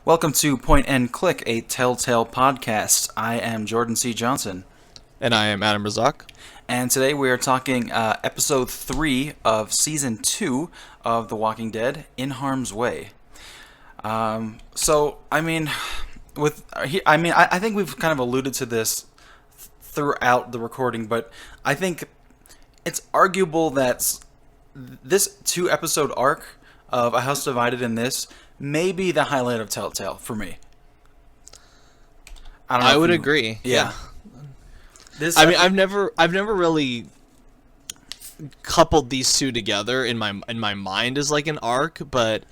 Welcome to Point and Click, a Telltale podcast. I am Jordan C. Johnson. And I am Adam Razak. And today we are talking episode 3 of season 2 of The Walking Dead, In Harm's Way. I think we've kind of alluded to this throughout the recording, but I think it's arguable that this 2-episode arc of A House Divided in this may be the highlight of Telltale for me. I would agree. Yeah. I've never really coupled these two together in my mind as like an arc, but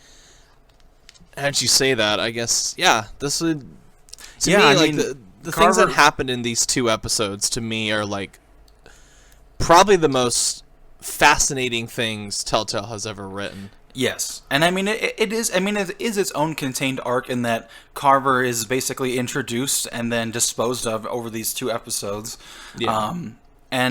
as you say that, I guess this would the Carver, things that happened in these 2 episodes to me are like probably the most fascinating things Telltale has ever written. Yes, and it is its own contained arc in that Carver is basically introduced and then disposed of over these 2 episodes. Yeah. I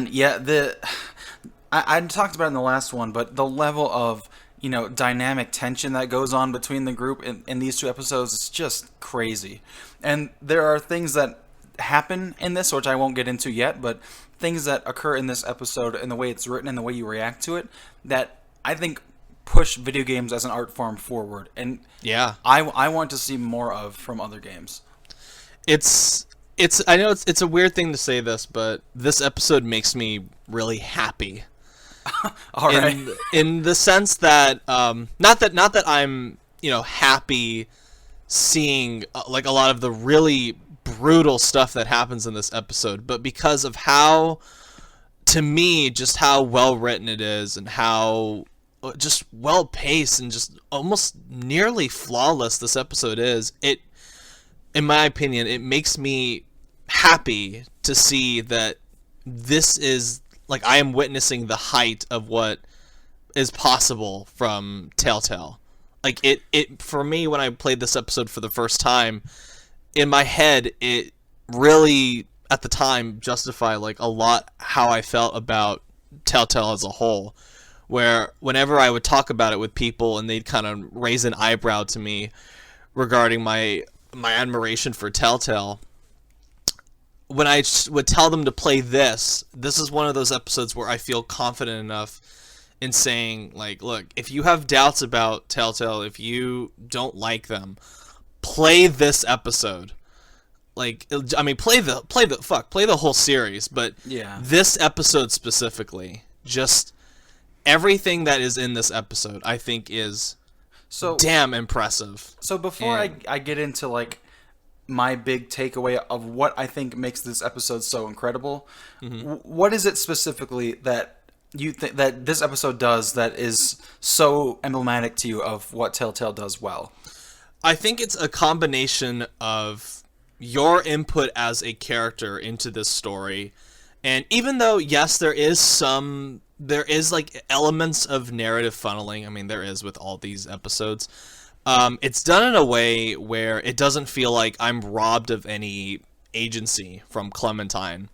talked about it in the last one, but the level of dynamic tension that goes on between the group in these 2 episodes is just crazy. And there are things that happen in this, which I won't get into yet, but things that occur in this episode and the way it's written and the way you react to it that I think push video games as an art form forward, and I want to see more of from other games. I know it's a weird thing to say this, but this episode makes me really happy. All right. In the sense that not that I'm happy seeing like a lot of the really brutal stuff that happens in this episode, but because of how, to me, just how well written it is and how just well paced and just almost nearly flawless this episode is, it, in my opinion, it makes me happy to see that this is like I am witnessing the height of what is possible from Telltale. Like it for me, when I played this episode for the first time, in my head it really at the time justified like a lot how I felt about Telltale as a whole. Where whenever I would talk about it with people and they'd kind of raise an eyebrow to me regarding my admiration for Telltale, when I would tell them to play this is one of those episodes where I feel confident enough in saying, like, look, if you have doubts about Telltale, if you don't like them, play this episode. Like, I mean, play the whole series, but this episode specifically, just everything that is in this episode, I think, is so damn impressive. So before I get into like my big takeaway of what I think makes this episode so incredible, what is it specifically that you think that this episode does that is so emblematic to you of what Telltale does well? I think it's a combination of your input as a character into this story, and even though yes, there is like elements of narrative funneling. I mean, there is with all these episodes. It's done in a way where it doesn't feel like I'm robbed of any agency from Clementine.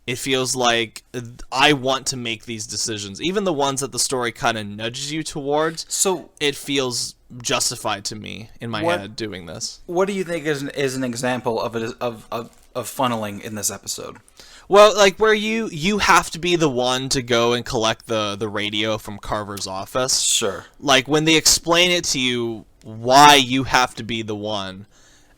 It feels like I want to make these decisions, even the ones that the story kind of nudges you towards. So it feels justified to me in my head doing this. What do you think is an example of it of funneling in this episode? Well, like where you have to be the one to go and collect the radio from Carver's office. Sure. Like when they explain it to you why you have to be the one,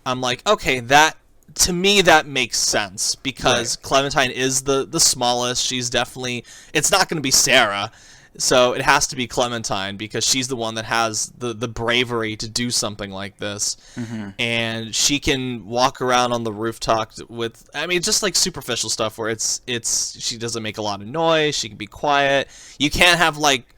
I'm like, okay, that to me that makes sense because Clementine is the smallest. She's definitely, it's not going to be Sarah. So it has to be Clementine because she's the one that has the bravery to do something like this. And she can walk around on the rooftop with, I mean, just like superficial stuff where she doesn't make a lot of noise. She can be quiet. You can't have like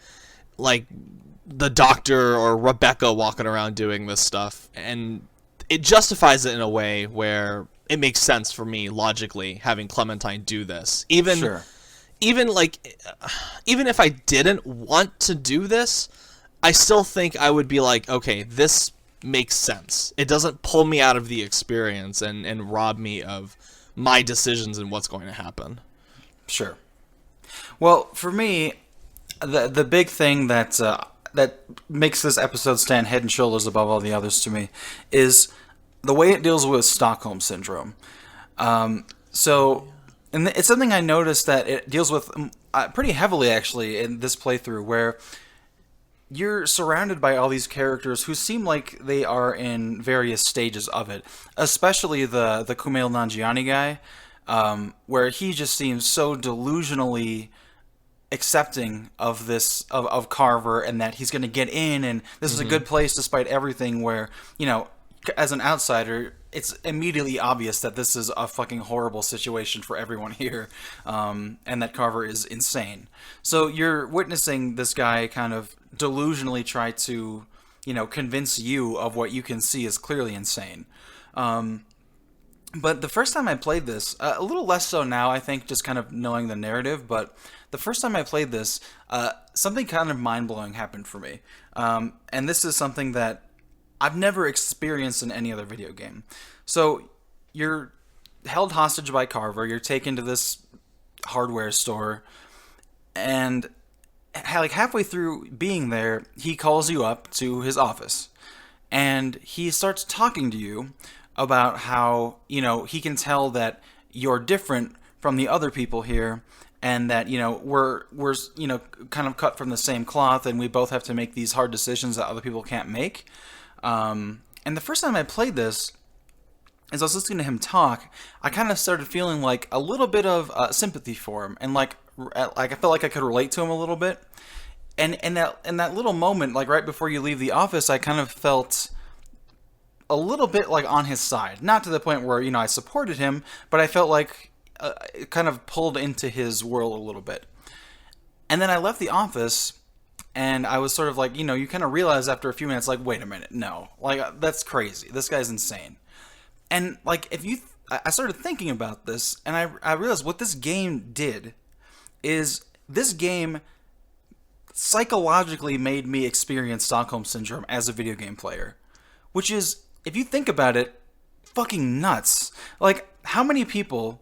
the doctor or Rebecca walking around doing this stuff. And it justifies it in a way where it makes sense for me logically having Clementine do this. Even if I didn't want to do this, I still think I would be like, okay, this makes sense. It doesn't pull me out of the experience and rob me of my decisions and what's going to happen. Sure. Well, for me, the big thing that makes this episode stand head and shoulders above all the others to me is the way it deals with Stockholm Syndrome. So, and it's something I noticed that it deals with pretty heavily, actually, in this playthrough, where you're surrounded by all these characters who seem like they are in various stages of it, especially the Kumail Nanjiani guy, where he just seems so delusionally accepting of this of Carver, and that he's going to get in, and this is a good place despite everything, where, you know, as an outsider, it's immediately obvious that this is a fucking horrible situation for everyone here, and that Carver is insane. So you're witnessing this guy kind of delusionally try to, you know, convince you of what you can see is clearly insane. But the first time I played this, a little less so now, I think, just kind of knowing the narrative, but the first time I played this, something kind of mind-blowing happened for me. And this is something that I've never experienced in any other video game. So you're held hostage by Carver, you're taken to this hardware store, and like halfway through being there, he calls you up to his office, and he starts talking to you about how, you know, he can tell that you're different from the other people here, and that, you know, we're you know, kind of cut from the same cloth, and we both have to make these hard decisions that other people can't make. And the first time I played this, as I was listening to him talk, I kind of started feeling like a little bit of sympathy for him, and like I felt like I could relate to him a little bit. And in that little moment, like right before you leave the office, I kind of felt a little bit like on his side. Not to the point where, you know, I supported him, but I felt like it kind of pulled into his world a little bit. And then I left the office, and I was sort of like, you know, you kind of realize after a few minutes, like, wait a minute, no, like, that's crazy. This guy's insane. And like, I started thinking about this, and I realized what this game did is this game psychologically made me experience Stockholm Syndrome as a video game player, which is, if you think about it, fucking nuts. Like, how many people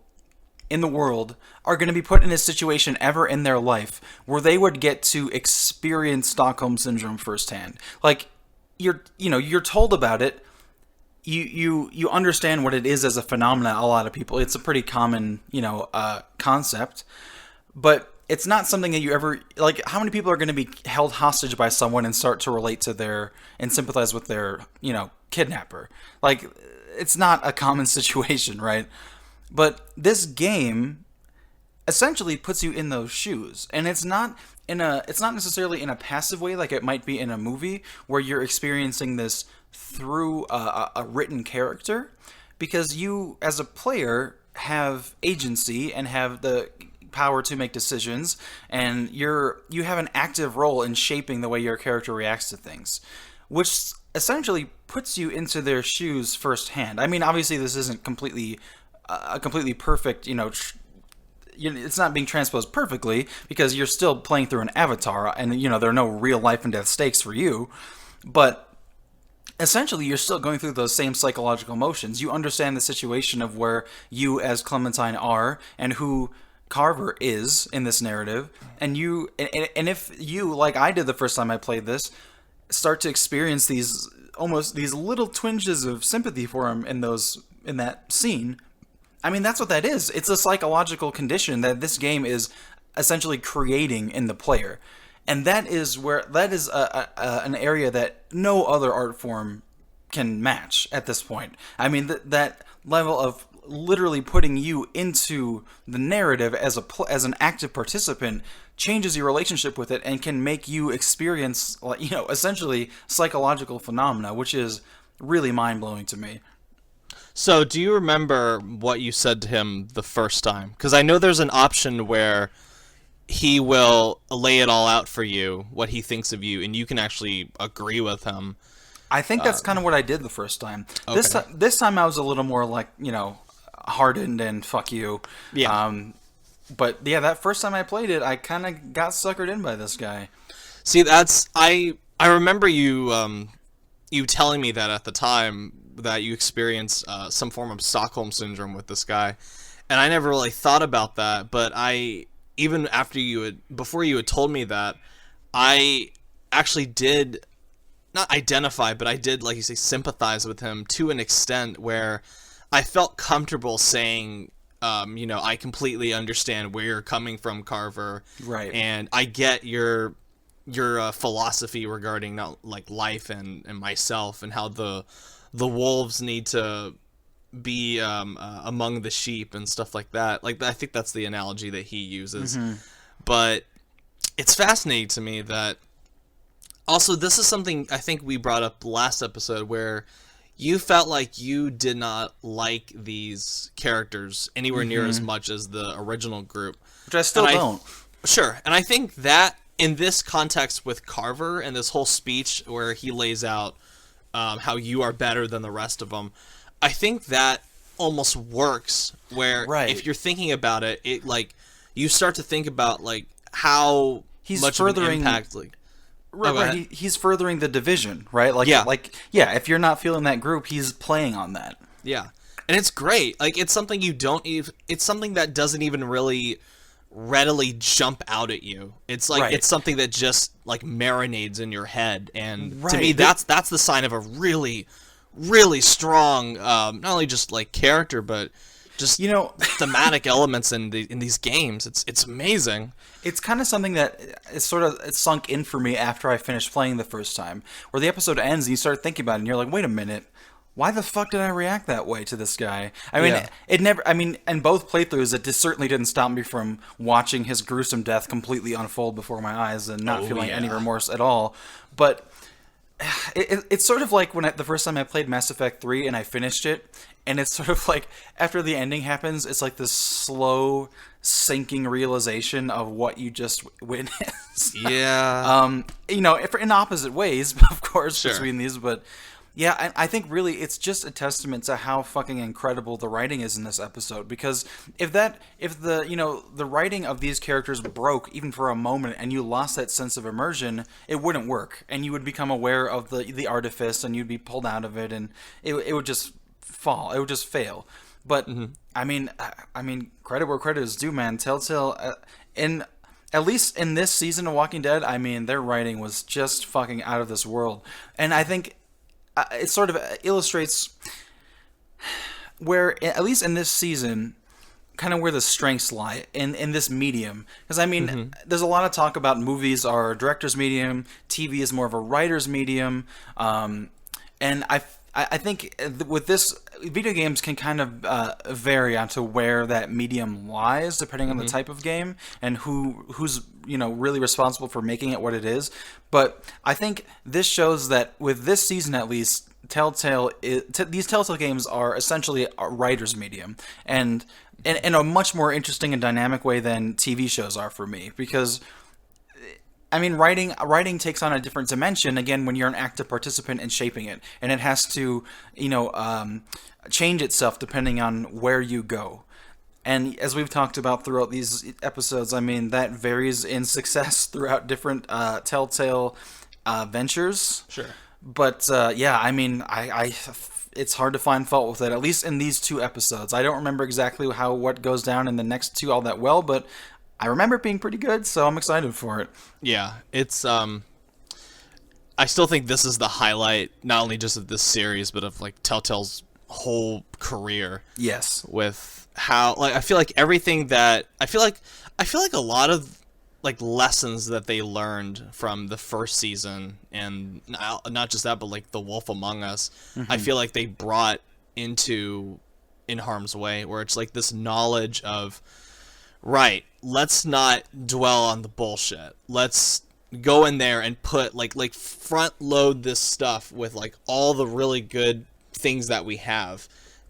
in the world are going to be put in a situation ever in their life where they would get to experience Stockholm Syndrome firsthand? Like, you're told about it. You understand what it is as a phenomenon. A lot of people, it's a pretty common, concept, but it's not something that you ever, like, how many people are going to be held hostage by someone and start to relate to and sympathize with their, kidnapper? Like, it's not a common situation, right? But this game essentially puts you in those shoes, and it's not necessarily in a passive way like it might be in a movie where you're experiencing this through a written character, because you as a player have agency and have the power to make decisions, and you have an active role in shaping the way your character reacts to things, which essentially puts you into their shoes firsthand. I mean, obviously this isn't completely a completely perfect, it's not being transposed perfectly, because you're still playing through an avatar, and there are no real life and death stakes for you, but essentially you're still going through those same psychological motions. You understand the situation of where you as Clementine are and who Carver is in this narrative, and if you, like I did the first time I played this, start to experience these little twinges of sympathy for him in that scene, I mean, that's what that is. It's a psychological condition that this game is essentially creating in the player. And that is an area that no other art form can match at this point. I mean, that level of literally putting you into the narrative as an active participant changes your relationship with it and can make you experience, essentially psychological phenomena, which is really mind-blowing to me. So, do you remember what you said to him the first time? Because I know there's an option where he will lay it all out for you, what he thinks of you, and you can actually agree with him. I think that's kind of what I did the first time. Okay. This time I was a little more like, hardened and fuck you. Yeah. But yeah, that first time I played it, I kind of got suckered in by this guy. See, I remember you telling me that at the time that you experienced some form of Stockholm Syndrome with this guy, and I never really thought about that. But even after before you had told me that, I actually did not identify, but I did, like you say, sympathize with him to an extent where I felt comfortable saying, I completely understand where you're coming from, Carver. Right. And I get your philosophy regarding not like life and myself, and how the wolves need to be among the sheep and stuff like that. Like, I think that's the analogy that he uses. But it's fascinating to me that also this is something I think we brought up last episode, where you felt like you did not like these characters anywhere near as much as the original group, which I still don't. Sure. And I think that in this context with Carver and this whole speech where he lays out how you are better than the rest of them, I think that almost works, where if you're thinking about it, it like you start to think about like how much of an impact, like right. He's furthering the division, right? Like, if you're not feeling that group, he's playing on that. Yeah, and it's great. Like, it's something it's something that doesn't even really readily jump out at you. It's like it's something that just like marinades in your head, and to me, that's the sign of a really, really strong, not only just like character, but just thematic elements in these games. It's amazing. It's kind of something that is it's sunk in for me after I finished playing the first time, where the episode ends and you start thinking about it and you're like, wait a minute, why the fuck did I react that way to this guy? I mean, it never. I mean, in both playthroughs, it certainly didn't stop me from watching his gruesome death completely unfold before my eyes and not feeling any remorse at all. But it's sort of like when the first time I played Mass Effect 3 and I finished it, and it's sort of like after the ending happens, it's like this slow sinking realization of what you just witnessed. Yeah. In opposite ways, of course, between these, but yeah, I think really it's just a testament to how fucking incredible the writing is in this episode. Because if the writing of these characters broke even for a moment and you lost that sense of immersion, it wouldn't work, and you would become aware of the artifice, and you'd be pulled out of it, and it would just fall. It would just fail. But I mean, credit where credit is due, man. Telltale, at least in this season of Walking Dead, I mean, their writing was just fucking out of this world, and I think it sort of illustrates where, at least in this season, kind of where the strengths lie in this medium. Because, I mean, there's a lot of talk about movies are a director's medium, TV is more of a writer's medium, and I think with this, video games can kind of vary onto where that medium lies, depending on the type of game and who's really responsible for making it what it is. But I think this shows that with this season, at least, these Telltale games are essentially a writer's medium, and in a much more interesting and dynamic way than TV shows are for me, because I mean, writing takes on a different dimension, again, when you're an active participant in shaping it. And it has to, change itself depending on where you go. And as we've talked about throughout these episodes, I mean, that varies in success throughout different Telltale ventures. Sure. But, I mean, it's hard to find fault with it, at least in these two episodes. I don't remember exactly what goes down in the next two all that well, but I remember it being pretty good, so I'm excited for it. Yeah, it's I still think this is the highlight, not only just of this series, but of like Telltale's whole career. Yes. With how, like, I feel like a lot of like lessons that they learned from the first season, and not just that, but like The Wolf Among Us, I feel like they brought into In Harm's Way, where it's like this knowledge of, right, let's not dwell on the bullshit. Let's go in there and put like front load this stuff with like all the really good things that we have,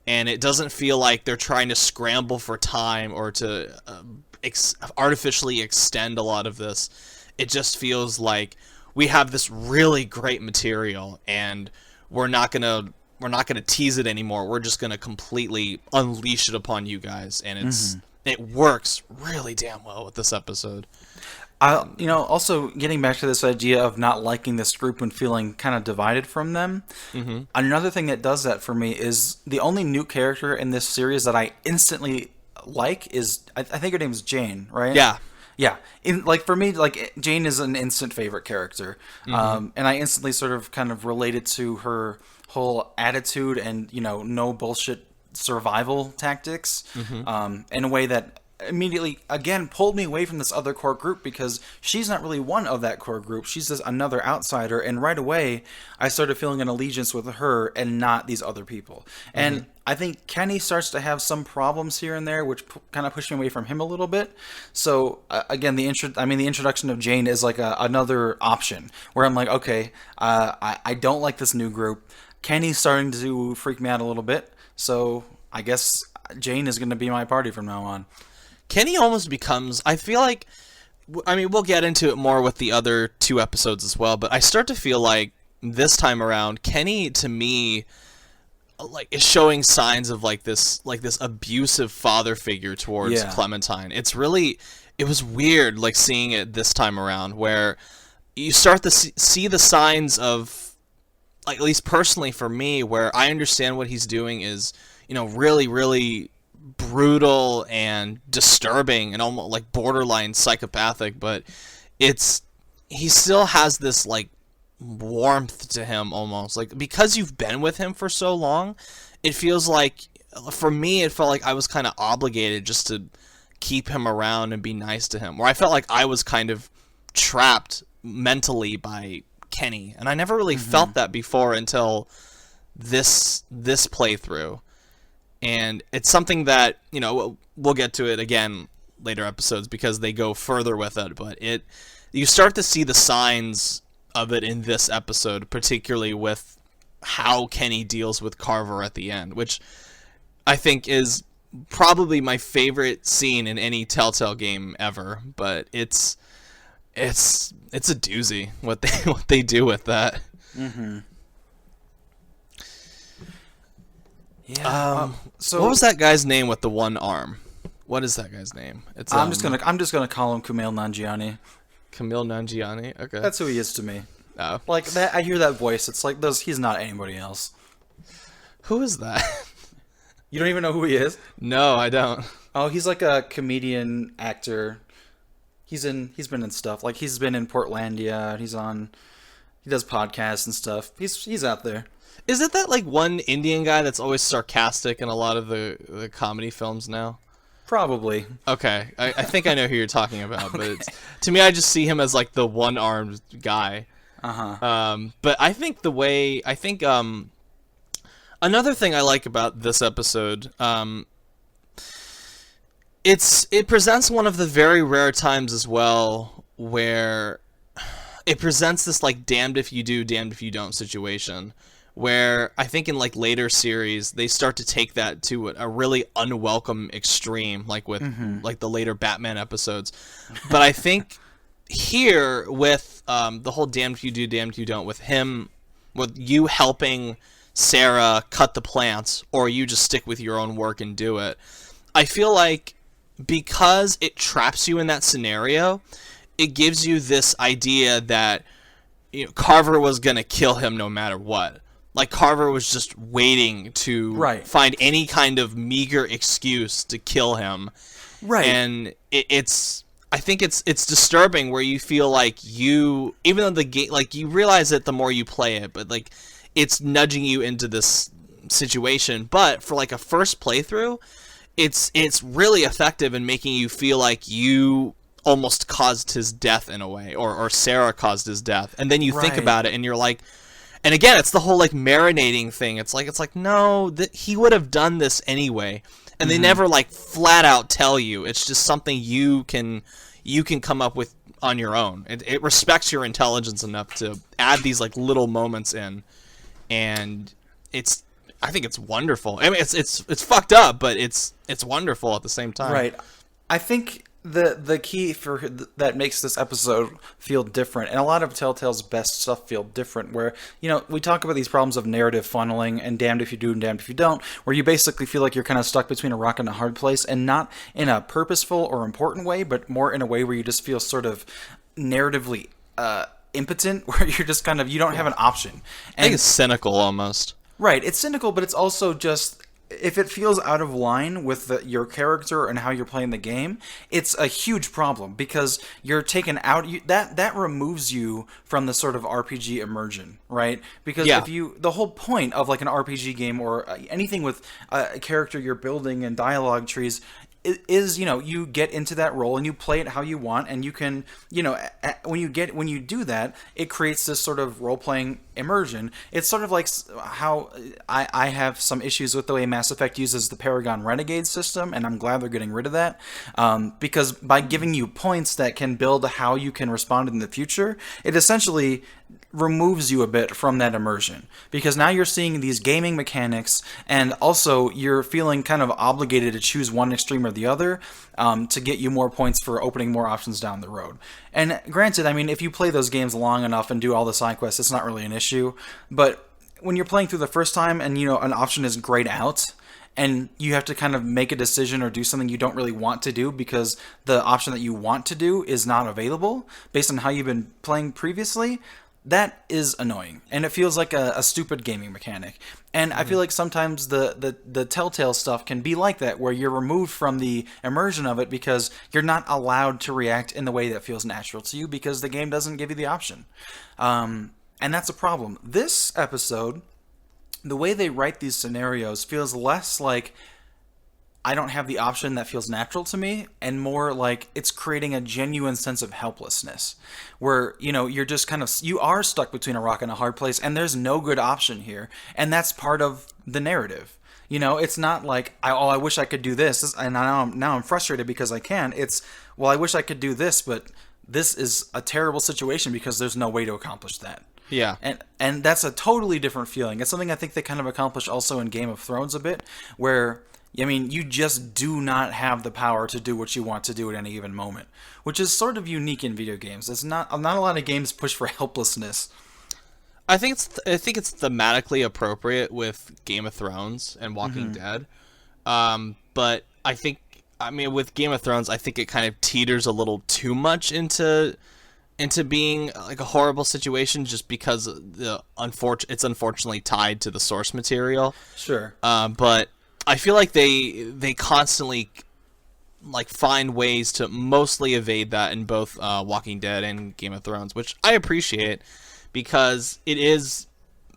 and it doesn't feel like they're trying to scramble for time or to artificially extend a lot of this. It just feels like we have this really great material, and we're not gonna tease it anymore. We're just gonna completely unleash it upon you guys, and it works really damn well with this episode. Also getting back to this idea of not liking this group and feeling kind of divided from them, another thing that does that for me is the only new character in this series that I instantly like is, I think her name is Jane, right? Yeah. Yeah, like for me, like Jane is an instant favorite character, and I instantly sort of kind of related to her whole attitude and no bullshit survival tactics, in a way that immediately again pulled me away from this other core group because she's not really one of that core group. She's just another outsider, and right away I started feeling an allegiance with her and not these other people. And I think Kenny starts to have some problems here and there, which kind of pushed me away from him a little bit. So again, the introduction of Jane is like another option where I'm like, okay, I don't like this new group. Kenny's starting to freak me out a little bit, so I guess Jane is going to be my party from now on. Kenny almost becomes, I feel like, I mean, we'll get into it more with the other 2 episodes as well, but I start to feel like this time around, Kenny, to me, like, is showing signs of like this abusive father figure towards Clementine. It was weird, like, seeing it this time around, where you start to see the signs of, like, at least personally for me, where I understand what he's doing is, really, really brutal and disturbing and almost like borderline psychopathic, but he still has this like warmth to him, almost like, because you've been with him for so long, it feels like, for me, it felt like I was kind of obligated just to keep him around and be nice to him, where I felt like I was kind of trapped mentally by Kenny, and I never really felt that before until this playthrough. And it's something that, we'll get to it again later episodes because they go further with it, but you start to see the signs of it in this episode, particularly with how Kenny deals with Carver at the end, which I think is probably my favorite scene in any Telltale game ever, but it's a doozy what they do with that. Yeah. So what was that guy's name with the one arm? What is that guy's name? It's I'm just gonna call him Kumail Nanjiani. Kumail Nanjiani. Okay, that's who he is to me. Oh. Like that, I hear that voice. It's like he's not anybody else. Who is that? You don't even know who he is? No, I don't. Oh, he's like a comedian actor. He's been in stuff. Like he's been in Portlandia. He does podcasts and stuff. He's out there. Is it that like one Indian guy that's always sarcastic in a lot of the comedy films now? Probably. Okay, I think I know who you're talking about, but to me, I just see him as like the one-armed guy. But I think another thing I like about this episode, it presents one of the very rare times as well where it presents this like damned if you do, damned if you don't situation, where I think in like later series they start to take that to a really unwelcome extreme, like with like the later Batman episodes. But I think here with the whole damned if you do, damned if you don't, with you helping Sarah cut the plants, or you just stick with your own work and do it, I feel like because it traps you in that scenario, it gives you this idea that Carver was going to kill him no matter what. Like, Carver was just waiting to find any kind of meager excuse to kill him. Right. And I think it's disturbing where you feel like even though the game, like, you realize it the more you play it, but like it's nudging you into this situation. But for like a first playthrough, it's really effective in making you feel like you almost caused his death in a way, or Sarah caused his death. And then you think about it and you're like, and again, it's the whole like marinating thing. It's like no, he would have done this anyway. And they never like flat out tell you. It's just something you can come up with on your own. It respects your intelligence enough to add these like little moments in, and I think it's wonderful. I mean, it's fucked up, but it's wonderful at the same time. Right. I think the key that makes this episode feel different, and a lot of Telltale's best stuff feel different, where we talk about these problems of narrative funneling and damned if you do and damned if you don't, where you basically feel like you're kind of stuck between a rock and a hard place, and not in a purposeful or important way, but more in a way where you just feel sort of narratively impotent, where you're just kind of, you don't have an option. I think it's cynical almost. Right, it's cynical, but it's also just if it feels out of line with your character and how you're playing the game, it's a huge problem because you're taken out. That removes you from the sort of RPG immersion, right? Because Yeah. the whole point of like an RPG game or anything with a character you're building and dialogue trees is, you get into that role and you play it how you want, and you can, when you do that, it creates this sort of role-playing immersion. It's sort of like how I have some issues with the way Mass Effect uses the Paragon Renegade system, and I'm glad they're getting rid of that, because by giving you points that can build how you can respond in the future, it essentially removes you a bit from that immersion, because now you're seeing these gaming mechanics, and also you're feeling kind of obligated to choose one extreme or the other, to get you more points for opening more options down the road. And granted, I mean, if you play those games long enough and do all the side quests, it's not really an issue. But when you're playing through the first time and an option is grayed out, and you have to kind of make a decision or do something you don't really want to do because the option that you want to do is not available based on how you've been playing previously, that is annoying, and it feels like a stupid gaming mechanic. And I feel like sometimes the Telltale stuff can be like that, where you're removed from the immersion of it because you're not allowed to react in the way that feels natural to you because the game doesn't give you the option. And that's a problem. This episode, the way they write these scenarios feels less like I don't have the option that feels natural to me, and more like it's creating a genuine sense of helplessness where, you're just you are stuck between a rock and a hard place, and there's no good option here. And that's part of the narrative. It's not like, I wish I could do this, and now I'm frustrated because I can. It's, well, I wish I could do this, but this is a terrible situation because there's no way to accomplish that. Yeah. And that's a totally different feeling. It's something I think they kind of accomplish also in Game of Thrones a bit, where, I mean, you just do not have the power to do what you want to do at any given moment, which is sort of unique in video games. It's not a lot of games push for helplessness. I think it's thematically appropriate with Game of Thrones and Walking Dead. But with Game of Thrones, I think it kind of teeters a little too much into being like a horrible situation just because it's unfortunately tied to the source material. Sure. But I feel like they constantly like find ways to mostly evade that in both Walking Dead and Game of Thrones, which I appreciate because it is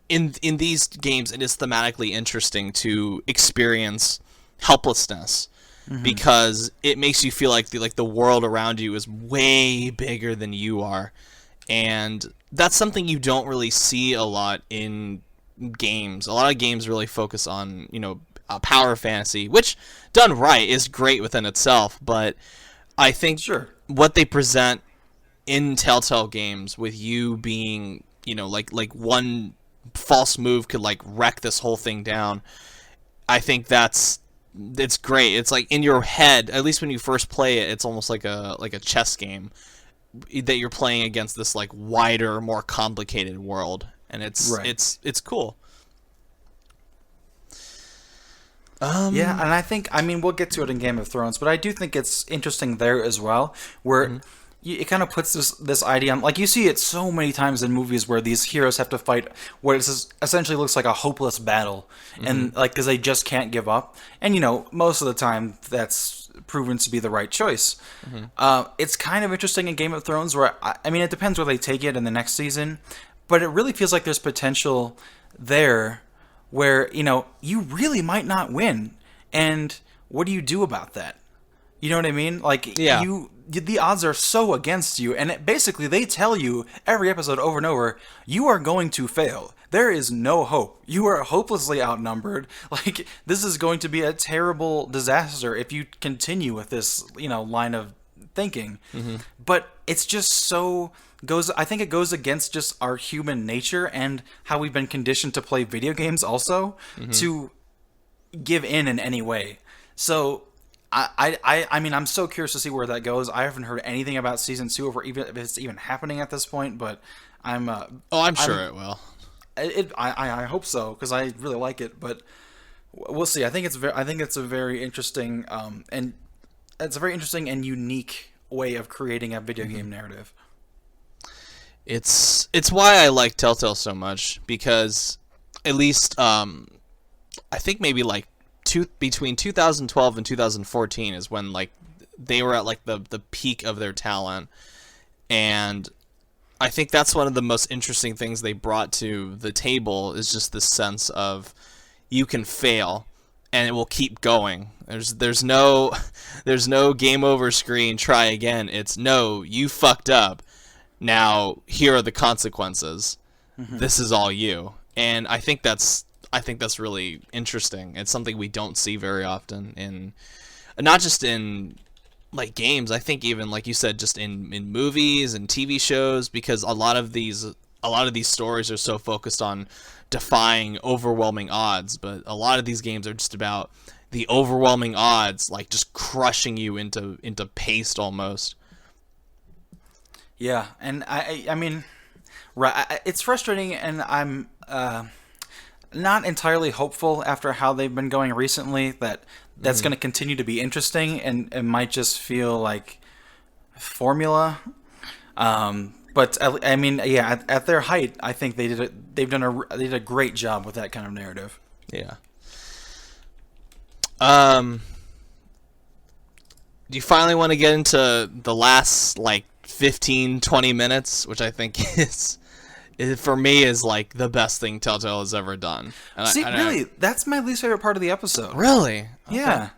in these games it is thematically interesting to experience helplessness because it makes you feel like the world around you is way bigger than you are, and that's something you don't really see a lot in games. A lot of games really focus on power fantasy, which done right is great within itself, but I think what they present in Telltale games with you being, like one false move could like wreck this whole thing down. I think it's great. It's like in your head, at least when you first play it, it's almost like a chess game that you're playing against this like wider, more complicated world, and it's cool. Yeah, and I mean, we'll get to it in Game of Thrones, but I do think it's interesting there as well, where it kind of puts this idea on, like, you see it so many times in movies where these heroes have to fight what essentially looks like a hopeless battle, and like because they just can't give up, and most of the time that's proven to be the right choice. It's kind of interesting in Game of Thrones where I mean, it depends where they take it in the next season, but it really feels like there's potential there where you really might not win, and what do you do about that? You know what I mean? Like, the odds are so against you, and basically they tell you every episode over and over, you are going to fail. There is no hope. You are hopelessly outnumbered. Like, this is going to be a terrible disaster if you continue with this line of thinking. But it's just I think it goes against just our human nature and how we've been conditioned to play video games also, to give in any way. So I mean, I'm so curious to see where that goes. I haven't heard anything about season 2 or even if it's even happening at this point, but I'm sure it will. I hope so, because I really like it, but we'll see. I think it's a very interesting and it's a very interesting and unique way of creating a video game narrative. It's why I like Telltale so much, because at least I think maybe like between 2012 and 2014 is when like they were at like the peak of their talent, and I think that's one of the most interesting things they brought to the table is just this sense of you can fail and it will keep going. There's no game over screen, try again. It's no, you fucked up. Now here are the consequences. This is all you. And I think that's really interesting. It's something we don't see very often in, not just in like games. I think even like you said, just in movies and TV shows, because a lot of these stories are so focused on defying overwhelming odds, but a lot of these games are just about the overwhelming odds, like just crushing you into paste almost. Yeah, and I mean, right, it's frustrating, and I'm not entirely hopeful after how they've been going recently that that's going to continue to be interesting, and it might just feel like formula. But I mean, yeah, at their height, I think they did a great job with that kind of narrative. Yeah. Do you finally want to get into the last like 15-20 minutes, which I think is for me is like the best thing Telltale has ever done. And See, really, that's my least favorite part of the episode. Really? Okay. Yeah.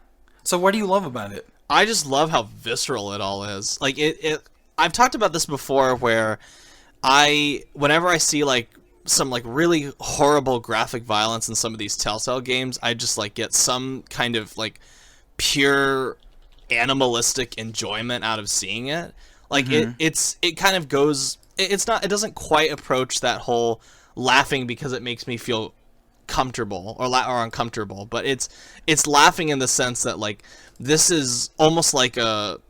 So what do you love about it? I just love how visceral it all is. Like it I've talked about this before where whenever I see like some like really horrible graphic violence in some of these Telltale games, I just like get some kind of like pure animalistic enjoyment out of seeing it. Like it kind of goes, it doesn't quite approach that whole laughing because it makes me feel comfortable or uncomfortable, but it's laughing in the sense that like this is almost like a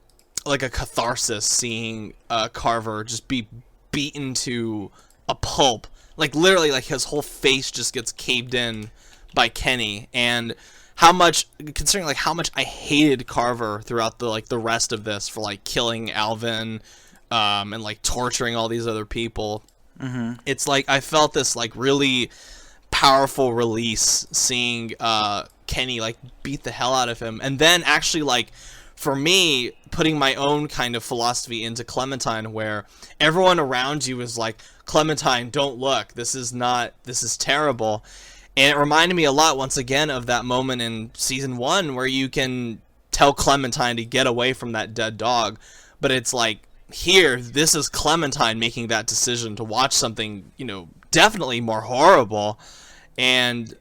catharsis seeing Carver just be beaten to a pulp, like literally like his whole face just gets caved in by Kenny, and how much, considering like how much I hated Carver throughout the rest of this for like killing Alvin and like torturing all these other people. It's like I felt this like really powerful release seeing Kenny like beat the hell out of him, and then actually like for me putting my own kind of philosophy into Clementine, where everyone around you is like, Clementine, don't look, this is terrible. And it reminded me a lot once again of that moment in season 1 where you can tell Clementine to get away from that dead dog, but it's like here, this is Clementine making that decision to watch something, definitely more horrible. And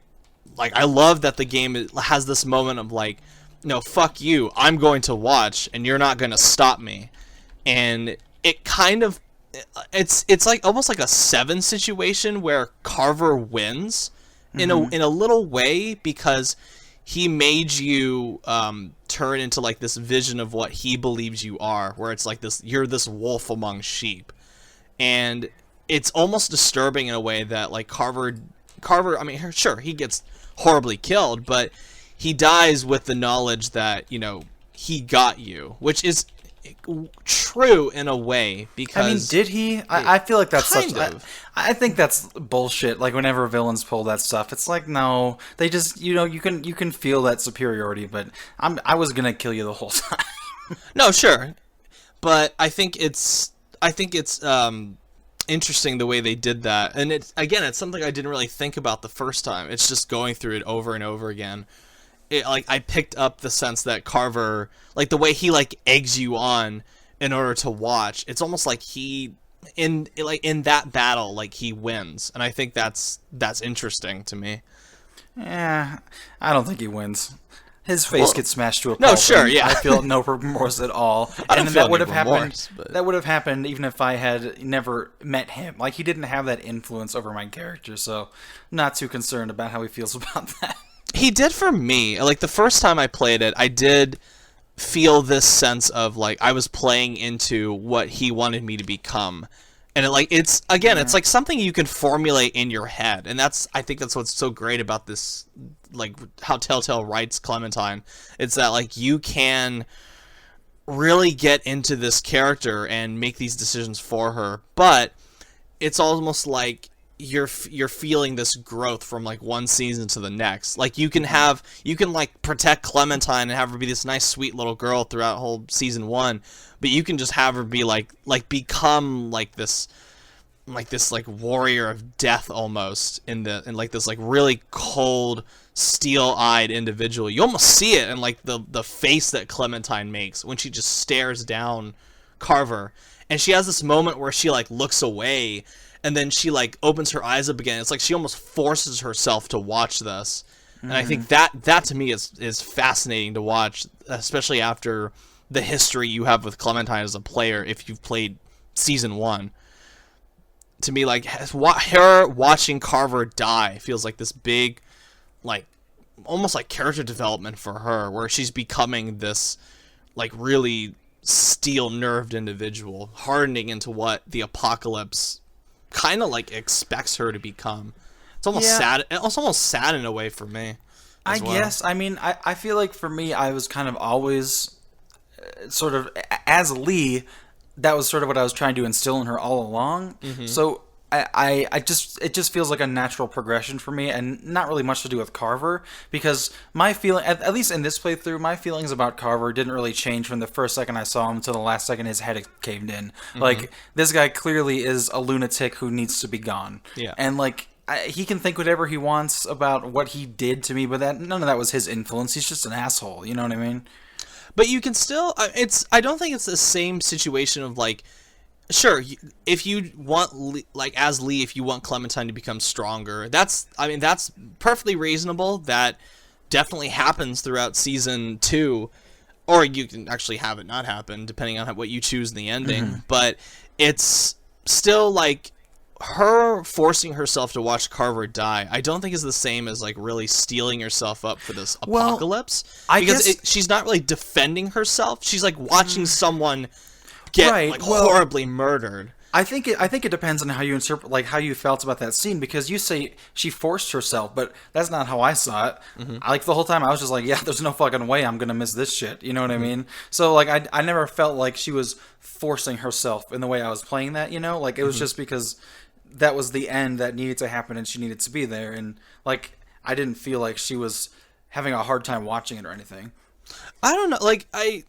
like I love that the game has this moment of like, no, fuck you, I'm going to watch and you're not going to stop me. And it kind of it's like almost like a Seven situation where Carver wins in a little way, because he made you turn into like this vision of what he believes you are, where it's like you're this wolf among sheep. And it's almost disturbing in a way that like Carver, I mean, sure, he gets horribly killed, but he dies with the knowledge that, he got you, which is true in a way, because I mean, did he? I feel like that's I think that's bullshit. Like whenever villains pull that stuff, it's like, no, they just you can feel that superiority, but I was gonna kill you the whole time. No, sure, but I think it's interesting the way they did that, and it's something I didn't really think about the first time. It's just going through it over and over again. I picked up the sense that Carver, like the way he like eggs you on in order to watch, it's almost like he in that battle, like he wins, and I think that's interesting to me. Yeah, I don't think he wins. His face gets smashed to a pulp. No, sure, yeah. I feel no remorse at all. That would have happened. That would have happened even if I had never met him. Like he didn't have that influence over my character, so not too concerned about how he feels about that. He did for me. Like the first time I played it, I did feel this sense of like I was playing into what he wanted me to become. And it's like something you can formulate in your head. And I think that's what's so great about this, like how Telltale writes Clementine. It's that like you can really get into this character and make these decisions for her, but it's almost like you're feeling this growth from like one season to the next. Like you can like protect Clementine and have her be this nice sweet little girl throughout whole season 1, but you can just have her be like become like this like warrior of death almost in like this like really cold steel-eyed individual. You almost see it in like the face that Clementine makes when she just stares down Carver, and she has this moment where she like looks away and then she like opens her eyes up again. It's like she almost forces herself to watch this. And I think that to me is fascinating to watch, especially after the history you have with Clementine as a player if you've played season 1. To me, like, her watching Carver die feels like this big, like, almost like character development for her, where she's becoming this, like, really steel-nerved individual, hardening into what the apocalypse kind of, like, expects her to become. It's almost sad. It's almost sad in a way for me. I guess. I mean, I feel like for me, I was kind of always sort of, as Lee, that was sort of what I was trying to instill in her all along. Mm-hmm. So it just feels like a natural progression for me, and not really much to do with Carver, because my feeling, at least in this playthrough, my feelings about Carver didn't really change from the first second I saw him to the last second his head caved in. Mm-hmm. Like, this guy clearly is a lunatic who needs to be gone. Yeah. And like, he can think whatever he wants about what he did to me, but none of that was his influence. He's just an asshole. You know what I mean? But you can still, I don't think it's the same situation of like, sure, if you want, like as Lee, if you want Clementine to become stronger, that's perfectly reasonable. That definitely happens throughout season 2, or you can actually have it not happen depending on what you choose in the ending. Mm-hmm. But it's still like, her forcing herself to watch Carver die, I don't think is the same as like really steeling yourself up for this apocalypse. Because she's not really defending herself. She's like watching someone get horribly murdered. I think it depends on how you interpret, like how you felt about that scene, because you say she forced herself, but that's not how I saw it. Mm-hmm. Like the whole time I was just like, yeah, there's no fucking way I'm gonna miss this shit. You know what I mean? So like I never felt like she was forcing herself in the way I was playing that. You know, like it was just because that was the end that needed to happen and she needed to be there, and like I didn't feel like she was having a hard time watching it or anything. I don't know, like I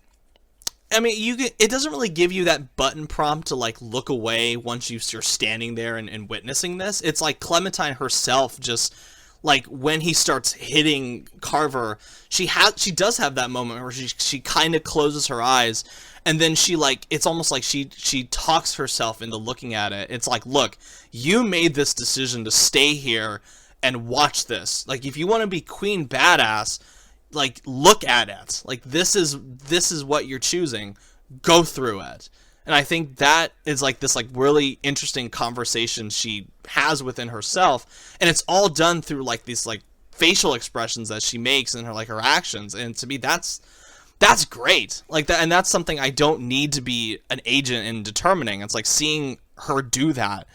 mean, it doesn't really give you that button prompt to like look away once you're standing there and witnessing this. It's like Clementine herself just like when he starts hitting Carver, she does have that moment where she kind of closes her eyes, and then she like, it's almost like she talks herself into looking at it. It's like, look, you made this decision to stay here and watch this. Like, if you want to be Queen Badass, like, look at it. Like, this is what you're choosing. Go through it. And I think that is like this like really interesting conversation she has within herself, and it's all done through like these like facial expressions that she makes and her actions. And to me, that's great. Like that, and that's something I don't need to be an agent in determining. It's like seeing her do that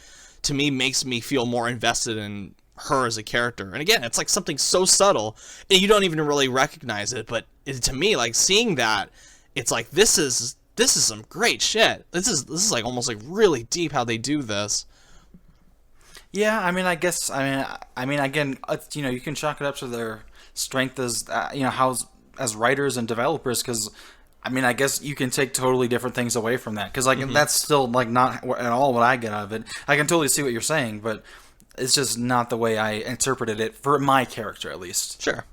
to me makes me feel more invested in her as a character. And again, it's like something so subtle and you don't even really recognize it, but to me, like seeing that, it's like this is some great shit. This is like almost like really deep how they do this. Yeah, I mean, I mean, again, you know, you can chalk it up to their strength as you know, as writers and developers, because I mean, I guess you can take totally different things away from that, because like that's still like not at all what I get out of it. I can totally see what you're saying, but it's just not the way I interpreted it for my character, at least. Sure.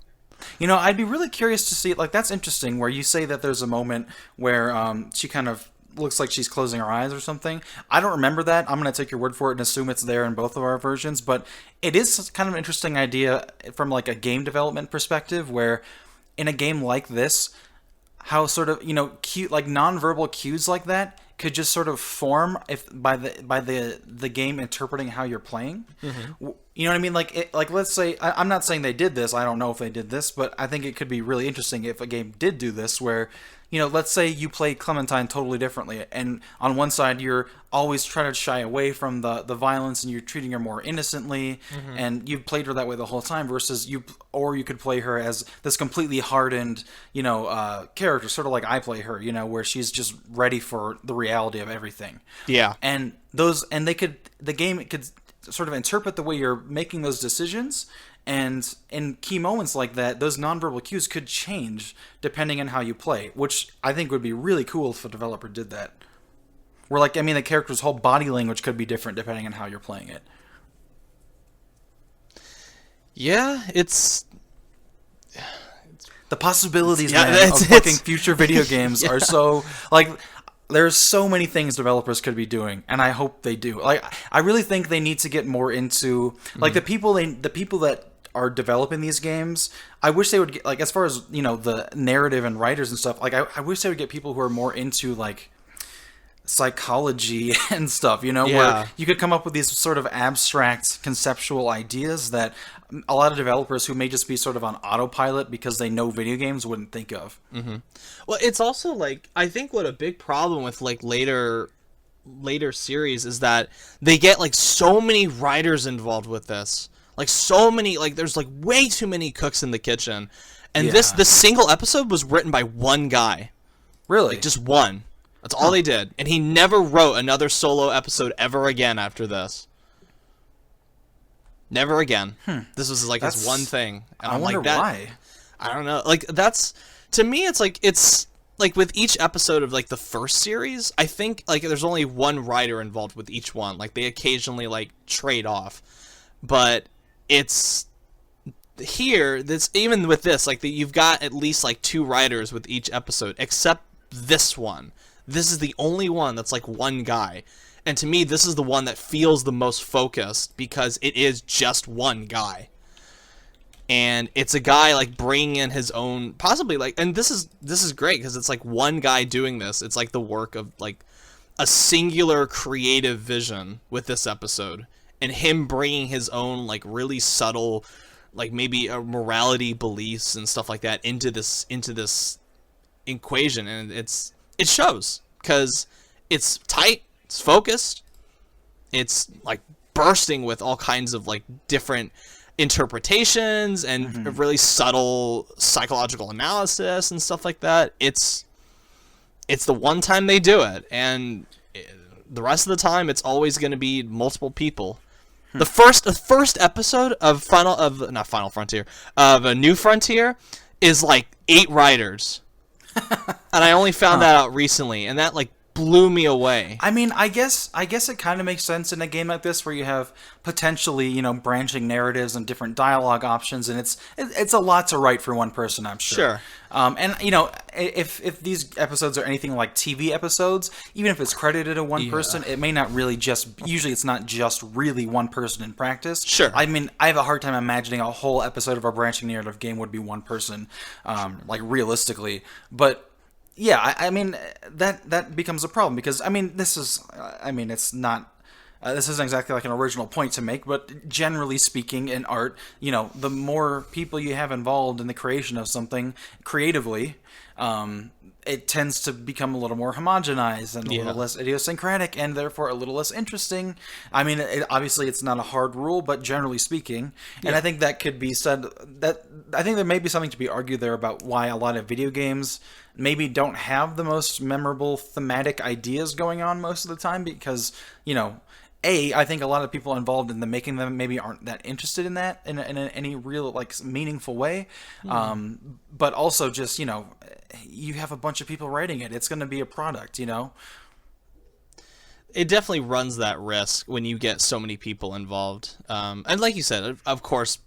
You know, I'd be really curious to see, like, that's interesting, where you say that there's a moment where she kind of looks like she's closing her eyes or something. I don't remember that. I'm going to take your word for it and assume it's there in both of our versions, but it is kind of an interesting idea from, like, a game development perspective, where in a game like this, how sort of, you know, cute, like, nonverbal cues like that could just sort of form if by the game interpreting how you're playing. Mm-hmm. You know what I mean? Like, like let's say, I'm not saying they did this. I don't know if they did this, but I think it could be really interesting if a game did do this, where, you know, let's say you play Clementine totally differently, and on one side you're always trying to shy away from the violence and you're treating her more innocently, and you've played her that way the whole time, versus you could play her as this completely hardened, you know, character, sort of like I play her, you know, where she's just ready for the reality of everything. Yeah. And the game could sort of interpret the way you're making those decisions. And in key moments like that, those nonverbal cues could change depending on how you play, which I think would be really cool if a developer did that. Where, like, I mean, the character's whole body language could be different depending on how you're playing it. Yeah, it's the possibilities, Yeah, man, it's- of fucking future video games Yeah. are so, like, there's so many things developers could be doing, and I hope they do. Like, I really think they need to get more into, like, the people that are developing these games. I wish they would get, like, as far as, you know, the narrative and writers and stuff, like, I wish they would get people who are more into, like, psychology and stuff, you know, Yeah. where you could come up with these sort of abstract conceptual ideas that a lot of developers who may just be sort of on autopilot because they know video games wouldn't think of. Well, it's also like, I think what a big problem with like later series is that they get like so many writers involved with this. Like so many, like there's like way too many cooks in the kitchen. And Yeah. this single episode was written by one guy. Really? Just one. That's all they did. And he never wrote another solo episode ever again after this. Never again. This was like his That's- one thing. And I I'm wonder like, that, why. I don't know. Like that's, to me, it's like with each episode of like the first series, I think like there's only one writer involved with each one. Like they occasionally like trade off, but it's here. This even with this, like you've got at least like two writers with each episode, except this one. This is the only one that's like one guy. And to me, this is the one that feels the most focused because it is just one guy. And it's a guy like bringing in his own, possibly like, and this is great because it's like one guy doing this. It's like the work of like a singular creative vision with this episode, and him bringing his own like really subtle, like maybe a morality beliefs and stuff like that into this equation, and it shows because it's tight, it's focused, it's like bursting with all kinds of like different interpretations and really subtle psychological analysis and stuff like that. It's the one time they do it, and the rest of the time it's always going to be multiple people. The first episode of A New Frontier is like 8 writers. And I only found that out recently, and that like blew me away. I mean, I guess it kind of makes sense in a game like this where you have potentially, you know, branching narratives and different dialogue options, and it's a lot to write for one person, I'm sure. Sure. And you know, if these episodes are anything like TV episodes, even if it's credited to one person, it may not really usually it's not just really one person in practice. Sure. I mean, I have a hard time imagining a whole episode of a branching narrative game would be one person, like realistically, but. Yeah, I mean that becomes a problem because this isn't exactly like an original point to make, but generally speaking, in art, you know, the more people you have involved in the creation of something creatively, it tends to become a little more homogenized and a little less idiosyncratic, and therefore a little less interesting. I mean, obviously it's not a hard rule, but generally speaking, and I think that could be said that I think there may be something to be argued there about why a lot of video games maybe don't have the most memorable thematic ideas going on most of the time because, you know, I think a lot of people involved in the making them maybe aren't that interested in that in any real like meaningful way. But also just, you know, you have a bunch of people writing it. It's going to be a product, you know? It definitely runs that risk when you get so many people involved. And like you said, of course,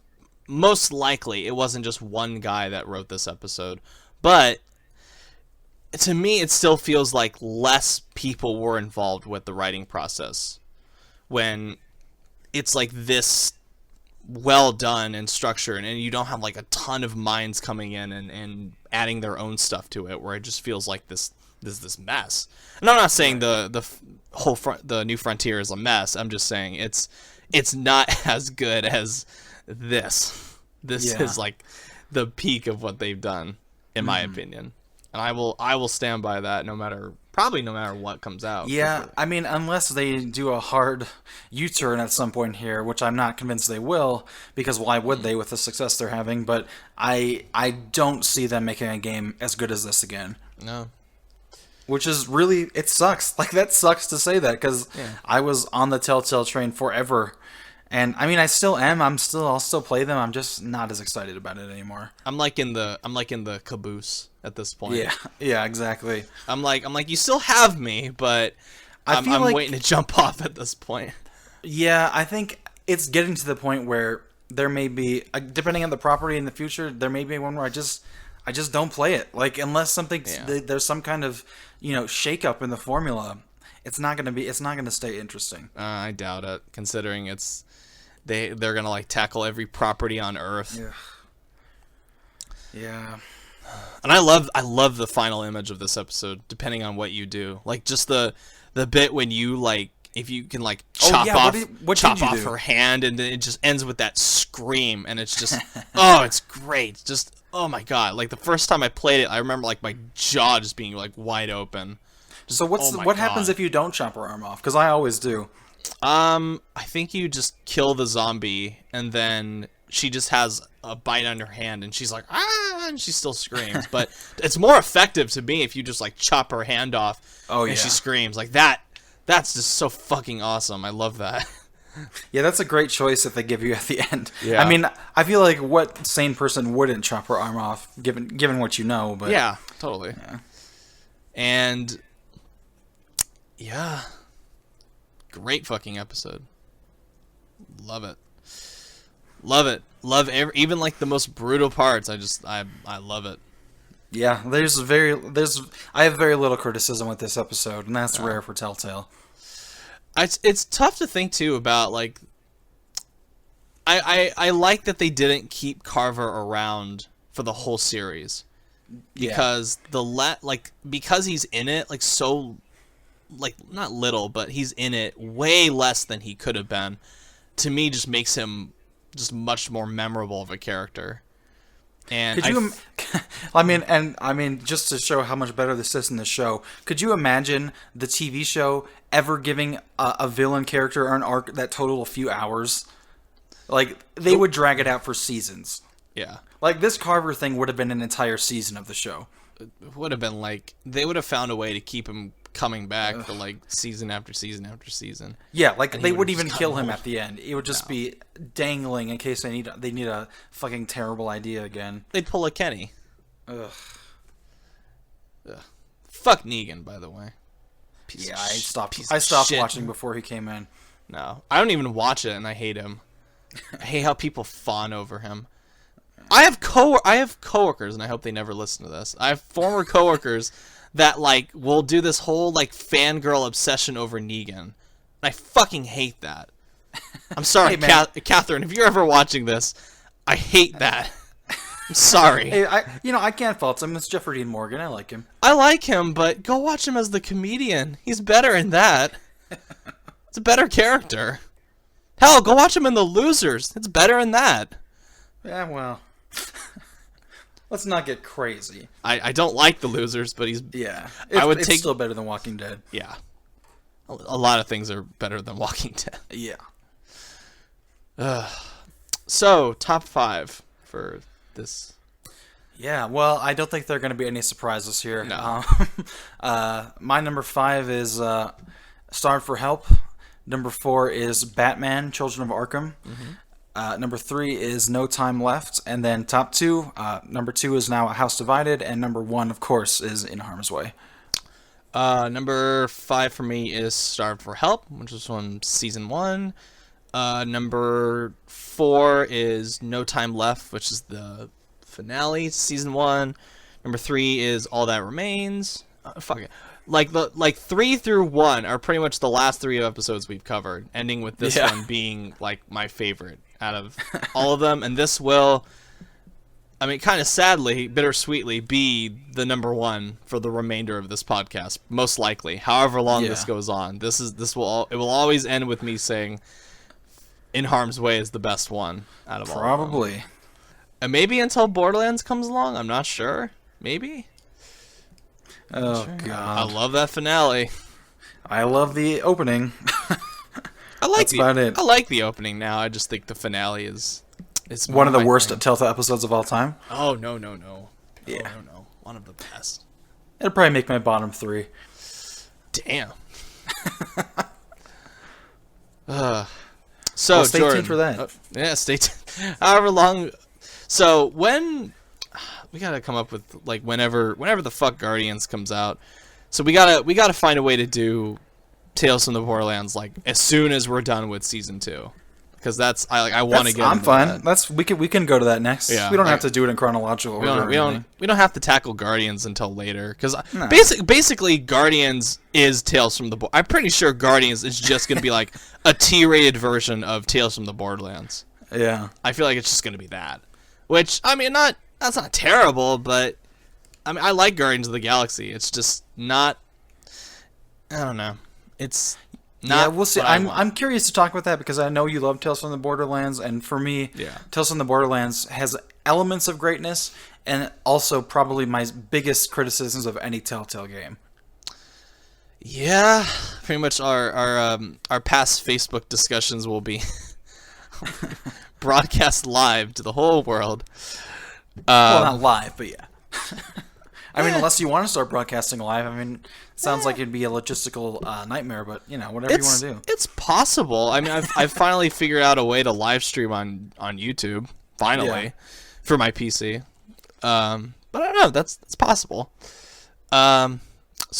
most likely it wasn't just one guy that wrote this episode. But to me, it still feels like less people were involved with the writing process when it's like this well done and structured, and you don't have like a ton of minds coming in and adding their own stuff to it, where it just feels like this mess. And I'm not saying the New Frontier is a mess. I'm just saying it's not as good as this. This is like the peak of what they've done, in my opinion. And I will stand by that probably no matter what comes out. Yeah, I mean, unless they do a hard U-turn at some point here, which I'm not convinced they will, because why would they with the success they're having? But I don't see them making a game as good as this again. No. Which is really, it sucks. Like, that sucks to say that, because I was on the Telltale train forever, And I mean, I still am. I'll still play them. I'm just not as excited about it anymore. I'm like in the caboose at this point. Yeah, yeah, exactly. I'm like, you still have me, but I'm like, waiting to jump off at this point. Yeah, I think it's getting to the point where there may be, depending on the property in the future, there may be one where I just don't play it. Like, unless there's some kind of, shake up in the formula, it's not gonna stay interesting. I doubt it, considering they're gonna like tackle every property on Earth. Yeah. And I love the final image of this episode, depending on what you do. Like, just the bit when you, like, if you can, like, chop off her hand, and then it just ends with that scream, and it's just, oh, it's great. Just, oh my god. Like, the first time I played it, I remember, like, my jaw just being, like, wide open. Just, so what happens if you don't chop her arm off? Because I always do. I think you just kill the zombie, and then she just has a bite on her hand, and she's like, ah, and she still screams. But it's more effective to me if you just, like, chop her hand off, and she screams. Like, that's just so fucking awesome. I love that. Yeah, that's a great choice that they give you at the end. Yeah. I mean, I feel like what sane person wouldn't chop her arm off, given what you know, but... Yeah, totally. Yeah. And... yeah. Great fucking episode. Love it. Love it. Love even like the most brutal parts. I love it. Yeah, I have very little criticism with this episode, and that's rare for Telltale. It's tough to think too about, like, I like that they didn't keep Carver around for the whole series, because because he's in it, like, so, like, not little, but he's in it way less than he could have been. To me, just makes him just much more memorable of a character. And I mean, just to show how much better this is in the show, could you imagine the TV show ever giving a villain character or an arc that total a few hours? Like, they would drag it out for seasons. Yeah. Like, this Carver thing would have been an entire season of the show. It would have been like, they would have found a way to keep him coming back for, like, season after season after season. Yeah, like, they wouldn't even kill him at the end. It would just be dangling in case they need a fucking terrible idea again. They'd pull a Kenny. Ugh. Fuck Negan, by the way. I stopped watching before he came in. No, I don't even watch it, and I hate him. I hate how people fawn over him. I have coworkers, and I hope they never listen to this. I have former coworkers that, like, will do this whole, like, fangirl obsession over Negan. And I fucking hate that. I'm sorry, hey, Catherine, if you're ever watching this, I hate that. I'm sorry. Hey, I can't fault him. It's Jeffrey Dean Morgan. I like him. I like him, but go watch him as the comedian. He's better in that. It's a better character. Hell, go watch him in The Losers. It's better in that. Yeah, well... Let's not get crazy. I don't like The Losers, but he's... Yeah. It's still better than Walking Dead. Yeah. A lot of things are better than Walking Dead. Yeah. So, top 5 for this. Yeah, well, I don't think there are going to be any surprises here. No. My number 5 is Starved for Help. Number 4 is Batman, Children of Arkham. Mm-hmm. Number 3 is No Time Left, and then top 2. Number 2 is now A House Divided, and number 1, of course, is In Harm's Way. Number 5 for me is Starved for Help, which was from season 1. Number 4 is No Time Left, which is the finale, season 1. Number 3 is All That Remains. Fuck it. Like 3 through 1 are pretty much the last 3 episodes we've covered, ending with this one being, like, my favorite out of all of them, and this will, I mean, kind of sadly, bittersweetly, be the number 1 for the remainder of this podcast, most likely. However long this goes on, it will always end with me saying, In Harm's Way is the best one out of all. Probably. And maybe until Borderlands comes along, I'm not sure. Maybe. Oh God! I love that finale. I love the opening. That's about it. I like the opening now. I just think the finale is one of the worst Telltale episodes of all time. Oh no! Yeah, no. One of the best. It'll probably make my bottom 3. Damn. So well, stay Jordan, tuned for that. yeah, stay tuned. However long. So when we gotta come up with like whenever the fuck Guardians comes out. So we gotta find a way to do Tales from the Borderlands like as soon as we're done with season 2, because I want to get. I'm into fine. that. We can go to that next. Yeah, we don't like, have to do it in chronological order. We don't have to tackle Guardians until later, because No. basically Guardians is Tales from the. I'm pretty sure Guardians is just gonna be like a T-rated version of Tales from the Borderlands. Yeah. I feel like it's just gonna be that, which I mean, that's not terrible, but I mean, I like Guardians of the Galaxy. It's just not. I don't know. It's not. Yeah, we'll see. I'm curious to talk about that because I know you love Tales from the Borderlands, and for me, Tales from the Borderlands has elements of greatness, and also probably my biggest criticisms of any Telltale game. Yeah, pretty much our past Facebook discussions will be broadcast live to the whole world. Well, not live, but yeah. I mean, unless you want to start broadcasting live, I mean, it sounds like it'd be a logistical nightmare, but, you know, whatever you want to do. It's possible. I mean, I've finally figured out a way to live stream on YouTube, finally, for my PC. But I don't know, that's possible. So,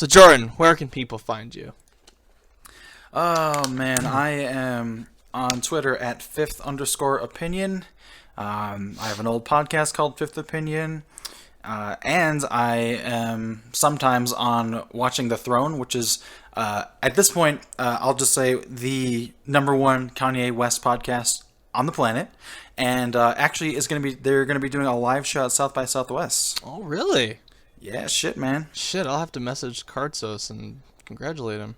Jordan, where can people find you? Oh, man, I am on Twitter at @5th_opinion. I have an old podcast called Fifth Opinion. And I am sometimes on Watching the Throne, which is, at this point, I'll just say the #1 Kanye West podcast on the planet. And actually, they're going to be doing a live show at South by Southwest. Oh, really? Yeah, shit, man. Shit, I'll have to message Cardsos and congratulate him.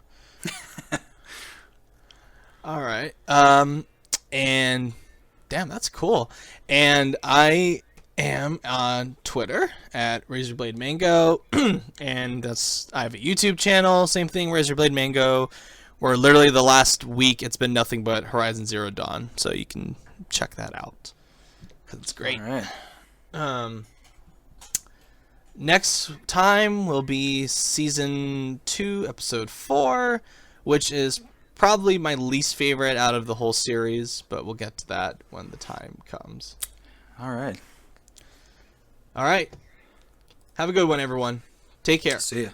All right. And damn, that's cool. And I am on Twitter at RazorBladeMango, and I have a YouTube channel, same thing, RazorBladeMango, where literally the last week it's been nothing but Horizon Zero Dawn, so you can check that out because it's great. All right. Next time will be season 2, episode 4, which is probably my least favorite out of the whole series, but we'll get to that when the time comes. All right. All right. Have a good one, everyone. Take care. See ya.